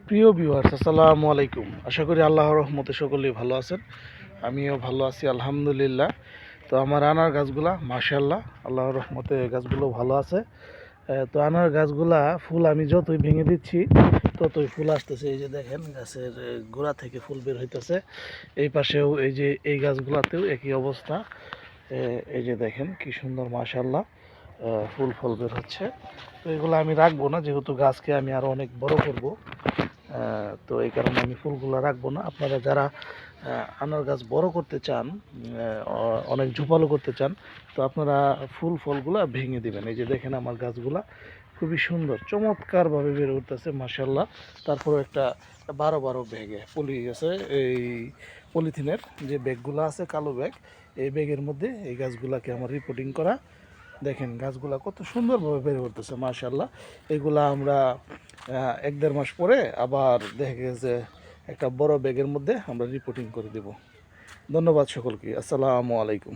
প্রিয় ভিউয়ার্স, আসসালামু আলাইকুম। আশা করি আল্লাহর রহমতে সকলেই ভালো আছেন। আমিও ভালো আছি আলহামদুলিল্লাহ। তো আমার আনার গাছগুলা মাশাআল্লাহ আল্লাহর রহমতে গাছগুলো ভালো আছে। তো আনার গাছগুলা ফুল আমি যতই ভেঙে দিচ্ছি ততই ফুল আসতেছে। এই যে দেখেন গাছের গোড়া থেকে ফুল বের হইতেছে। এই পাশেও এই যে এই গাছগুলাতেও একই অবস্থা। এই যে দেখেন কি সুন্দর মাশাআল্লাহ ফুল ফল বের হচ্ছে। তো এগুলো আমি রাখবো না, যেহেতু গাছকে আমি আরও অনেক বড় করব। তো এই কারণে আমি ফুলগুলো রাখবো না। আপনারা যারা আনার গাছ বড় করতে চান, অনেক ঝোপালো করতে চান, তো আপনারা ফুল ফলগুলো ভেঙে দিবেন। এই যে দেখেন আমার গাছগুলা খুবই সুন্দর চমৎকারভাবে বেড়ে উঠতেছে মাশাআল্লাহ। তারপরে একটা 12 ব্যাগে পলি আছে, এই পলিথিনের যে ব্যাগগুলো আছে কালো ব্যাগ, এই ব্যাগের মধ্যে এই গাছগুলাকে আমার রিপোর্টিং করা। দেখেন গাছগুলা কত সুন্দরভাবে বেড়ে উঠতেছে মাশাআল্লাহ। এগুলা আমরা 1-1.5 মাস পরে আবার দেখা গেছে একটা বড় ব্যাগের মধ্যে আমরা রিপোর্টিং করে দেব। ধন্যবাদ সকলকে। আসসালামু আলাইকুম।